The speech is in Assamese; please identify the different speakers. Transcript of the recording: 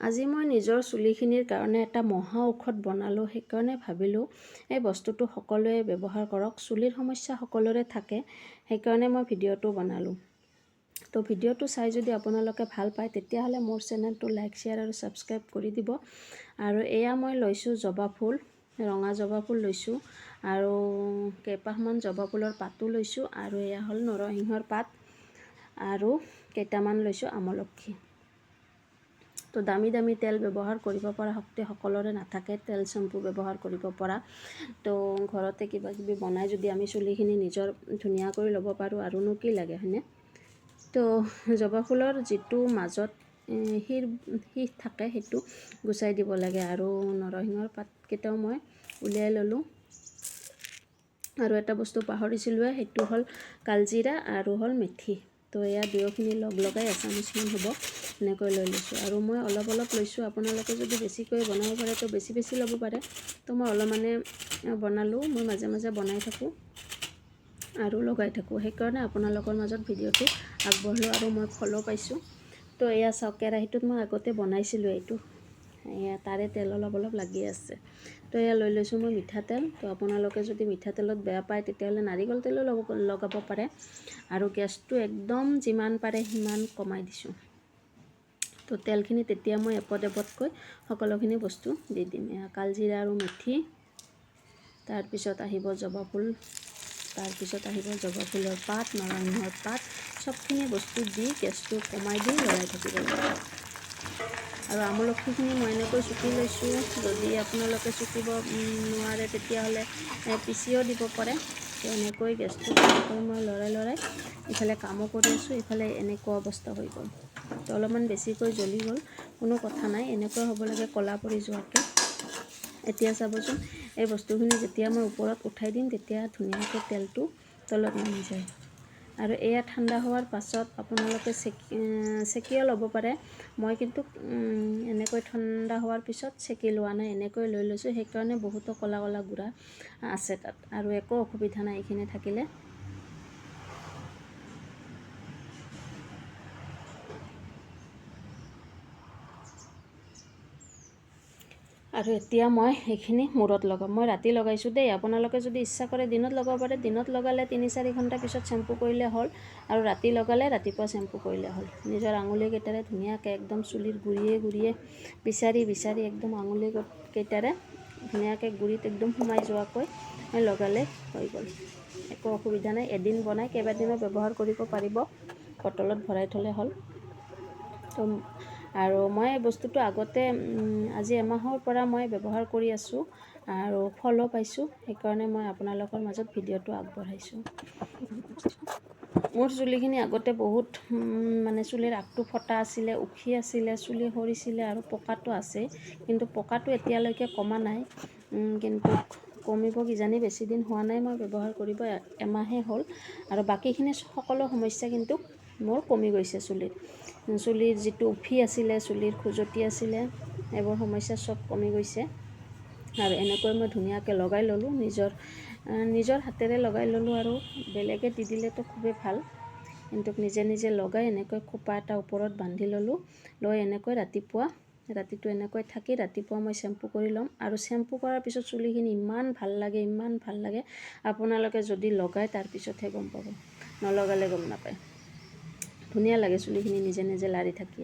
Speaker 1: আজি মই নিজৰ চুলিখিনিৰ কাৰণে এটা মহা ঔষধ বনালোঁ। সেইকাৰণে ভাবিলোঁ এই বস্তুটো সকলোৱে ব্যৱহাৰ কৰক। চুলিৰ সমস্যা সকলোৰে থাকে, সেইকাৰণে মই ভিডিঅ'টো বনালোঁ। তো ভিডিঅ'টো চাই যদি আপোনালোকে ভাল পায় তেতিয়াহ'লে মোৰ চেনেলটো লাইক, শ্বেয়াৰ আৰু ছাবস্ক্ৰাইব কৰি দিব। আৰু এয়া মই লৈছোঁ জবা ফুল, ৰঙা জবা ফুল লৈছোঁ আৰু কেইপাহমান জবা ফুলৰ পাতো লৈছোঁ আৰু এয়া হ'ল নৰসিংহৰ পাত আৰু কেইটামান লৈছোঁ আমলখি। তো দামী দামী তেল ব্যৱহাৰ কৰিব পৰা শক্তি সকলোৰে নাথাকে, তেল চেম্পু ব্যৱহাৰ কৰিব পৰা। তো ঘৰতে কিবা কিবি বনাই যদি আমি চুলিখিনি নিজৰ ধুনীয়া কৰি ল'ব পাৰোঁ আৰুনো কি লাগে, হয়নে? তো জবা ফুলৰ যিটো মাজত শীষ থাকে সেইটো গুচাই দিব লাগে আৰু নৰসিংহৰ পাতকেইটাও মই উলিয়াই ল'লোঁ। আৰু এটা বস্তু পাহৰিছিলোঁৱে, সেইটো হ'ল কালজিৰা আৰু হ'ল মেথি। তো এয়া দুয়োখিনি লগাই এচামুচমান হ'ব এনেকৈ লৈ লৈছোঁ। আৰু মই অলপ অলপ লৈছোঁ, আপোনালোকে যদি বেছিকৈ বনাব পাৰে তো বেছি ল'ব পাৰে। তো মই অলপমানে বনালোঁ, মই মাজে মাজে বনাই থাকোঁ আৰু লগাই থাকোঁ, সেইকাৰণে আপোনালোকৰ মাজত ভিডিঅ'টো আগবঢ়ালোঁ আৰু মই ফল' পাইছোঁ। তো এয়া চাওক, কেৰাহীটোত মই আগতে বনাইছিলোঁ এইটো, এয়া তাৰে তেল অলপ লাগি আছে। তো এয়া লৈ লৈছোঁ মই মিঠাতেল। তো আপোনালোকে যদি মিঠাতেলত বেয়া পায় তেতিয়াহ'লে নাৰিকল তেলো লগাব পাৰে। আৰু গেছটো একদম যিমান পাৰে সিমান কমাই দিছোঁ। তো তেলখিনি তেতিয়া মই এপদকৈ সকলোখিনি বস্তু দি দিম। এয়া কালজিৰা আৰু মেথি, তাৰপিছত আহিব জবা ফুল, তাৰপিছত আহিব জবা ফুলৰ পাত, নৰসিংহৰ পাত, চবখিনি বস্তু দি গেছটো কমাই দি লৰাই থাকিব লাগিব। আৰু আমলখিখিনি মই এনেকৈ চুকি লৈছোঁ। যদি আপোনালোকে চুকিব নোৱাৰে তেতিয়াহ'লে পিচিও দিব পাৰে। তো এনেকৈ গেছটো কমাই মই লৰাই ইফালে কামো কৰি আছোঁ, ইফালে এনেকুৱা অৱস্থা হৈ গ'ল। তো অলপমান বেছিকৈ জ্বলি গ'ল, কোনো কথা নাই, এনেকুৱা হ'ব লাগে ক'লা পৰি যোৱাকৈ। এতিয়া চাবচোন, এই বস্তুখিনি যেতিয়া মই ওপৰত উঠাই দিম তেতিয়া ধুনীয়াকৈ তেলটো তলত নামি যায়। আৰু এয়া ঠাণ্ডা হোৱাৰ পাছত আপোনালোকে চেকিও ল'ব পাৰে। মই কিন্তু এনেকৈ ঠাণ্ডা হোৱাৰ পিছত চেকি লোৱা নাই, এনেকৈ লৈ লৈছোঁ। সেইকাৰণে বহুতো ক'লা গুড়া আছে তাত, আৰু একো অসুবিধা নাই এইখিনি থাকিলে। আৰু এতিয়া মই এইখিনি মূৰত লগাম। মই ৰাতি লগাইছোঁ দেই, আপোনালোকে যদি ইচ্ছা কৰে দিনত লগাব পাৰে। দিনত লগালে 3-4 ঘণ্টা পিছত চেম্পু কৰিলে হ'ল, আৰু ৰাতি লগালে ৰাতিপুৱা চেম্পু কৰিলে হ'ল। নিজৰ আঙুলিকেইটাৰে ধুনীয়াকৈ একদম চুলিৰ গুৰিয়ে বিচাৰি একদম আঙুলিকেইটাৰে ধুনীয়াকৈ গুৰিত একদম সোমাই যোৱাকৈ লগালে হৈ গ'ল, একো অসুবিধা নাই। এদিন বনাই কেইবাদিনো ব্যৱহাৰ কৰিব পাৰিব, বটলত ভৰাই থ'লে হ'ল। তো আৰু মই এই বস্তুটো আগতে আজি এমাহৰ পৰা মই ব্যৱহাৰ কৰি আছোঁ আৰু ফলো পাইছোঁ, সেইকাৰণে মই আপোনালোকৰ মাজত ভিডিঅ'টো আগবঢ়াইছোঁ। মোৰ চুলিখিনি আগতে বহুত মানে চুলিৰ আগটো ফটা আছিলে, উখি আছিলে, চুলি সৰিছিলে আৰু পকাটো আছে। কিন্তু পকাটো এতিয়ালৈকে কমা নাই, কিন্তু কমিব কিজানি, বেছি দিন হোৱা নাই মই ব্যৱহাৰ কৰিব, এমাহেই হ'ল। আৰু বাকীখিনি সকলো সমস্যা কিন্তু মোৰ কমি গৈছে। চুলিৰ যিটো উফি আছিলে, চুলিৰ খুজতি আছিলে, এইবোৰ সমস্যা চব কমি গৈছে। আৰু এনেকৈ মই ধুনীয়াকৈ লগাই ল'লোঁ, নিজৰ হাতেৰে লগাই ল'লোঁ। আৰু বেলেগে দি দিলেতো খুবেই ভাল, কিন্তু নিজে লগাই এনেকৈ খোপা এটা ওপৰত বান্ধি ল'লোঁ। লৈ এনেকৈ ৰাতিটো এনেকৈ থাকি ৰাতিপুৱা মই চেম্পু কৰি ল'ম। আৰু চেম্পু কৰাৰ পিছত চুলিখিনি ইমান ভাল লাগে, আপোনালোকে যদি লগাই তাৰপিছতহে গম পাব, নলগালে গম নাপায়। ধুনীয়া লাগে চুলিখিনি নিজে লাৰি থাকি।